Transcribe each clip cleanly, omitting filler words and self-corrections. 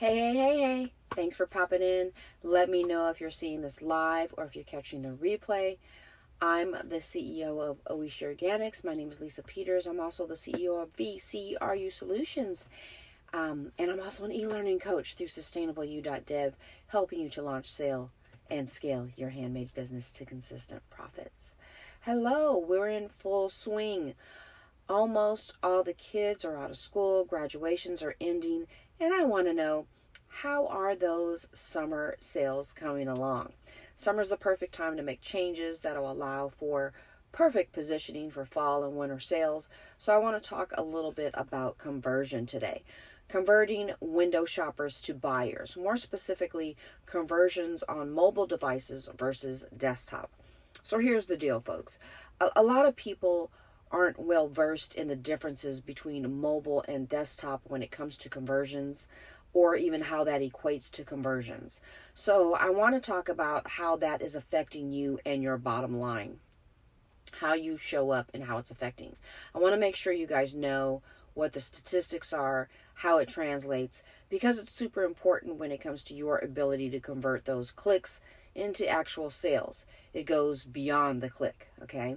Hey. Thanks for popping in. Let me know if you're seeing this live or if you're catching the replay. I'm the CEO of Oesha Organics. My name is Leesa Peters. I'm also the CEO of VCRU Solutions. And I'm also an e-learning coach through sustainableu.dev, helping you to launch, sell, and scale your handmade business to consistent profits. Hello, we're in full swing. Almost all the kids are out of school, graduations are ending, and I want to know, how are those summer sales coming along? Summer's the perfect time to make changes that will allow for perfect positioning for fall and winter sales. So I want to talk a little bit about conversion today. Converting window shoppers to buyers, more specifically conversions on mobile devices versus desktop. So here's the deal, folks. A lot of people aren't well versed in the differences between mobile and desktop when it comes to conversions, or even how that equates to conversions. So I want to talk about how that is affecting you and your bottom line, how you show up and how it's affecting. I want to make sure you guys know what the statistics are, how it translates, because it's super important when it comes to your ability to convert those clicks into actual sales. It goes beyond the click, okay?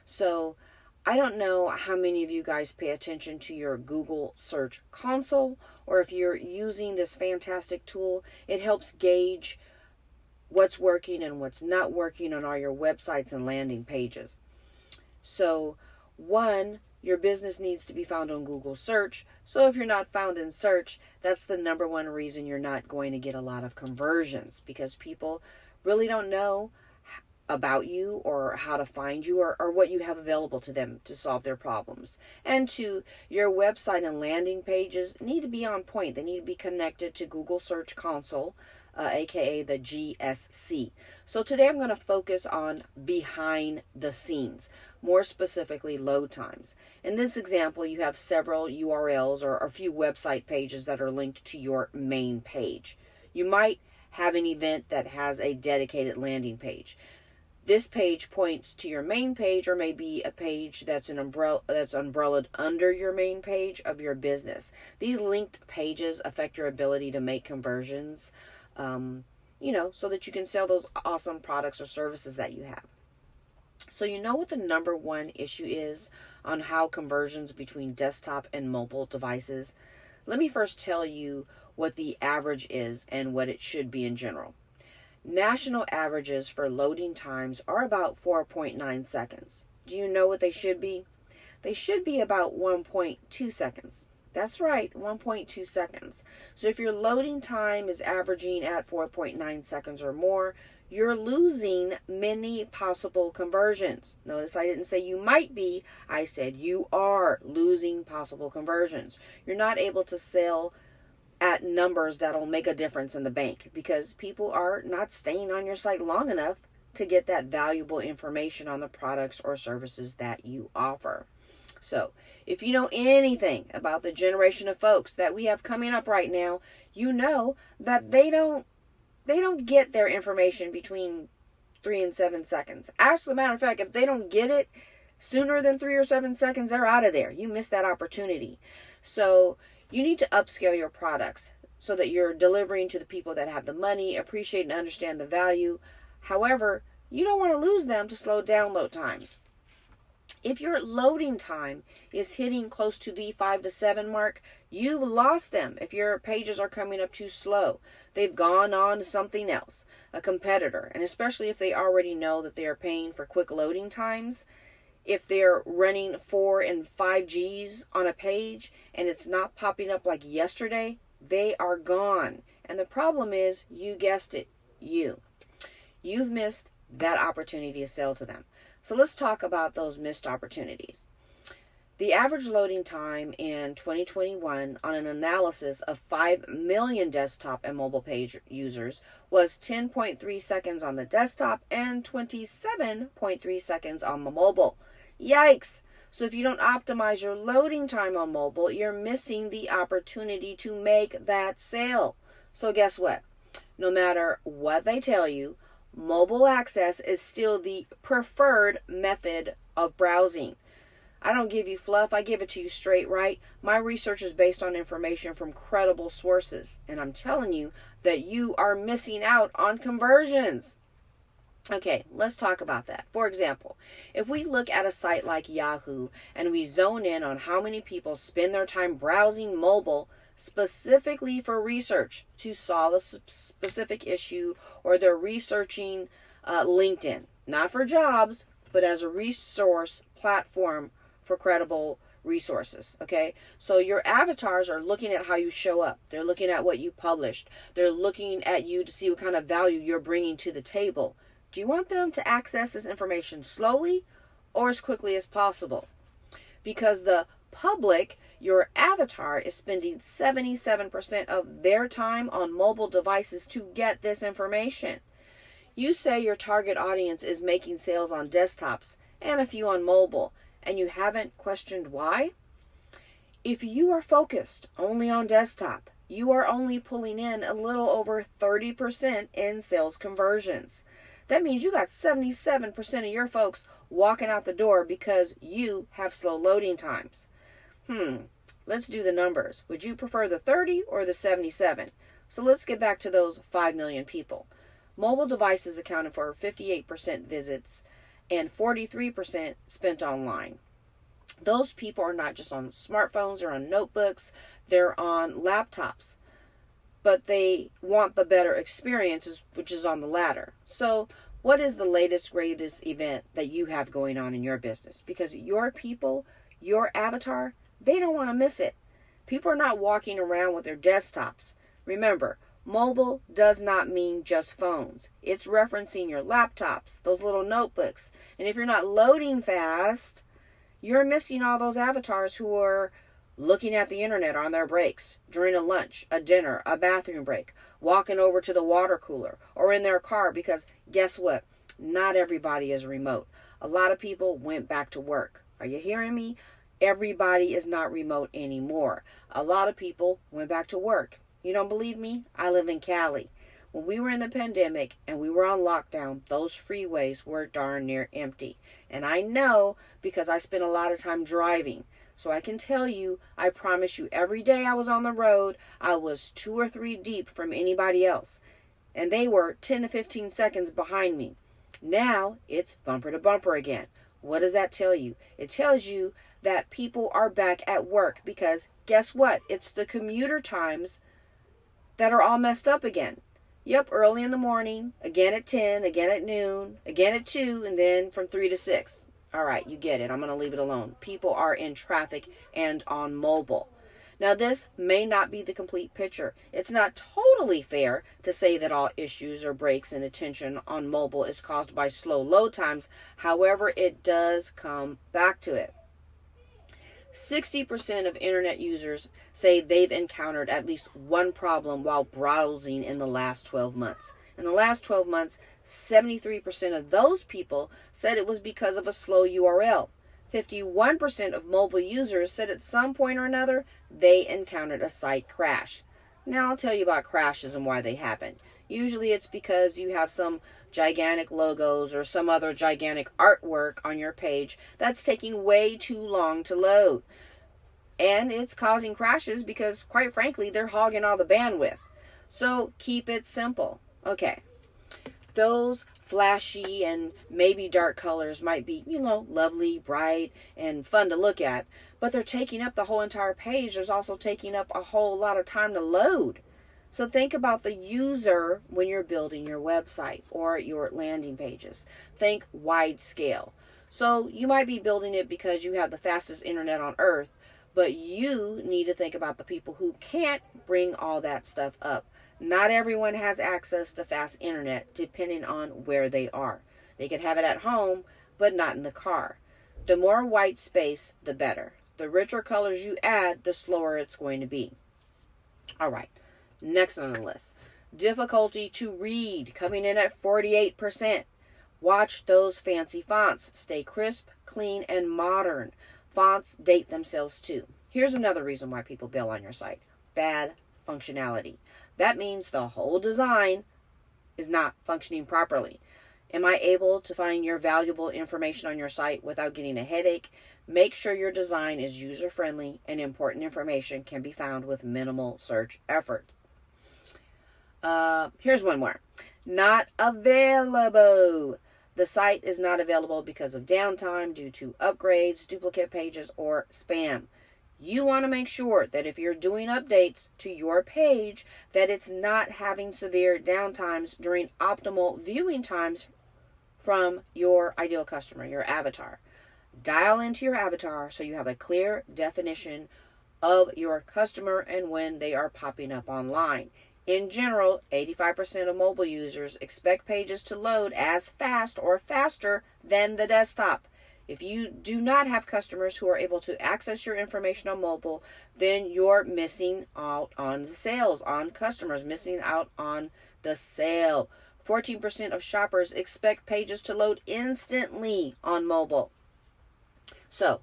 So I don't know how many of you guys pay attention to your Google Search Console, or if you're using this fantastic tool. It helps gauge what's working and what's not working on all your websites and landing pages. So, one, your business needs to be found on Google Search. So if you're not found in search, that's the number one reason you're not going to get a lot of conversions, because people really don't know about you or how to find you or what you have available to them to solve their problems. And two, your website and landing pages need to be on point. They need to be connected to Google Search Console, aka the GSC. So today I'm going to focus on behind the scenes, more specifically load times. In this example, you have several URLs or a few website pages that are linked to your main page. You might have an event that has a dedicated landing page. This page points to your main page, or maybe a page that's umbrellaed under your main page of your business. These linked pages affect your ability to make conversions, so that you can sell those awesome products or services that you have. So you know what the number one issue is on how conversions between desktop and mobile devices? Let me first tell you what the average is and what it should be in general. National averages for loading times are about 4.9 seconds. Do you know what they should be? They should be about 1.2 seconds. That's right, 1.2 seconds. So if your loading time is averaging at 4.9 seconds or more, you're losing many possible conversions. Notice I didn't say you might be, I said you are losing possible conversions. You're not able to sell at numbers that'll make a difference in the bank, because people are not staying on your site long enough to get that valuable information on the products or services that you offer. So if you know anything about the generation of folks that we have coming up right now, you know that they don't get their information between 3 and 7 seconds. As a matter of fact, if they don't get it sooner than 3 or 7 seconds, they're out of there. You missed that opportunity. So you need to upscale your products so that you're delivering to the people that have the money, appreciate and understand the value. However, you don't want to lose them to slow download times. If your loading time is hitting close to the 5 to 7 mark, you've lost them. If your pages are coming up too slow, they've gone on to something else, a competitor. And especially if they already know that they are paying for quick loading times, if they're running 4 and 5 Gs on a page and it's not popping up like yesterday, they are gone. And the problem is, you guessed it, you've missed that opportunity to sell to them. So let's talk about those missed opportunities. The average loading time in 2021 on an analysis of 5 million desktop and mobile page users was 10.3 seconds on the desktop and 27.3 seconds on the mobile. Yikes! So if you don't optimize your loading time on mobile, you're missing the opportunity to make that sale. So guess what? No matter what they tell you, mobile access is still the preferred method of browsing. I don't give you fluff. I give it to you straight, right? My research is based on information from credible sources. And I'm telling you that you are missing out on conversions. Okay, let's talk about that. For example, if we look at a site like Yahoo and we zone in on how many people spend their time browsing mobile specifically for research to solve a specific issue, or they're researching LinkedIn, not for jobs, but as a resource platform for credible resources. Okay, so your avatars are looking at how you show up. They're looking at what you published. They're looking at you to see what kind of value you're bringing to the table. Do you want them to access this information slowly or as quickly as possible? Because the public, your avatar, is spending 77% of their time on mobile devices to get this information. You say your target audience is making sales on desktops and a few on mobile, and you haven't questioned why? If you are focused only on desktop, you are only pulling in a little over 30% in sales conversions. That means you got 77% of your folks walking out the door because you have slow loading times. Let's do the numbers. Would you prefer the 30 or the 77? So let's get back to those 5 million people. Mobile devices accounted for 58% visits and 43% spent online. Those people are not just on smartphones or on notebooks, they're on laptops. But they want the better experiences, which is on the latter. So what is the latest, greatest event that you have going on in your business? Because your people, your avatar, they don't want to miss it. People are not walking around with their desktops. Remember, mobile does not mean just phones. It's referencing your laptops, those little notebooks. And if you're not loading fast, you're missing all those avatars who are looking at the internet on their breaks, during a lunch, a dinner, a bathroom break, walking over to the water cooler, or in their car, because guess what? Not everybody is remote. A lot of people went back to work. Are you hearing me? Everybody is not remote anymore. A lot of people went back to work. You don't believe me? I live in Cali. When we were in the pandemic and we were on lockdown, those freeways were darn near empty. And I know because I spent a lot of time driving. So I can tell you, I promise you, every day I was on the road, I was 2 or 3 deep from anybody else. And they were 10 to 15 seconds behind me. Now it's bumper to bumper again. What does that tell you? It tells you that people are back at work because guess what? It's the commuter times that are all messed up again. Yep, early in the morning, again at 10, again at noon, again at 2, and then from 3 to 6. All right, you get it. I'm going to leave it alone. People are in traffic and on mobile. Now, this may not be the complete picture. It's not totally fair to say that all issues or breaks in attention on mobile is caused by slow load times. However, it does come back to it. 60% of internet users say they've encountered at least one problem while browsing in the last 12 months. In the last 12 months, 73% of those people said it was because of a slow URL. 51% of mobile users said at some point or another they encountered a site crash. Now I'll tell you about crashes and why they happen. Usually it's because you have some gigantic logos or some other gigantic artwork on your page that's taking way too long to load. And it's causing crashes because, quite frankly, they're hogging all the bandwidth. So keep it simple. Okay. Those flashy and maybe dark colors might be, lovely, bright, and fun to look at, but they're taking up the whole entire page. There's also taking up a whole lot of time to load. So think about the user when you're building your website or your landing pages. Think wide scale. So you might be building it because you have the fastest internet on earth, but you need to think about the people who can't bring all that stuff up. Not everyone has access to fast internet depending on where they are. They can have it at home, but not in the car. The more white space, the better. The richer colors you add, the slower it's going to be. All right, next on the list. Difficulty to read, coming in at 48%. Watch those fancy fonts. Stay crisp, clean, and modern. Fonts date themselves too. Here's another reason why people bail on your site. Bad functionality. That means the whole design is not functioning properly. Am I able to find your valuable information on your site without getting a headache? Make sure your design is user-friendly and important information can be found with minimal search effort. Here's one more. Not available. The site is not available because of downtime due to upgrades, duplicate pages, or spam. You want to make sure that if you're doing updates to your page, that it's not having severe downtimes during optimal viewing times from your ideal customer, your avatar. Dial into your avatar so you have a clear definition of your customer and when they are popping up online. In general, 85% of mobile users expect pages to load as fast or faster than the desktop. If you do not have customers who are able to access your information on mobile, then you're missing out on the sales, on customers, missing out on the sale. 14% of shoppers expect pages to load instantly on mobile. So,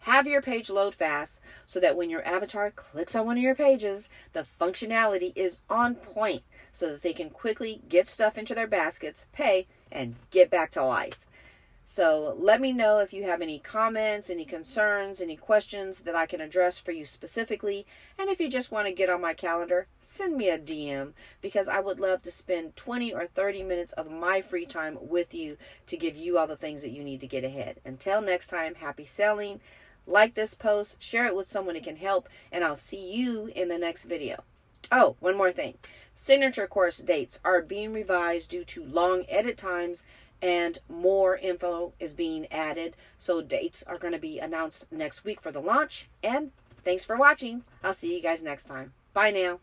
have your page load fast so that when your avatar clicks on one of your pages, the functionality is on point so that they can quickly get stuff into their baskets, pay, and get back to life. So let me know if you have any comments, any concerns, any questions that I can address for you specifically. And if you just want to get on my calendar, send me a DM because I would love to spend 20 or 30 minutes of my free time with you to give you all the things that you need to get ahead. Until next time, happy selling. Like this post, share it with someone it can help, and I'll see you in the next video. Oh, one more thing. Signature course dates are being revised due to long edit times and more info is being added. So dates are going to be announced next week for the launch. And thanks for watching. I'll see you guys next time. Bye now.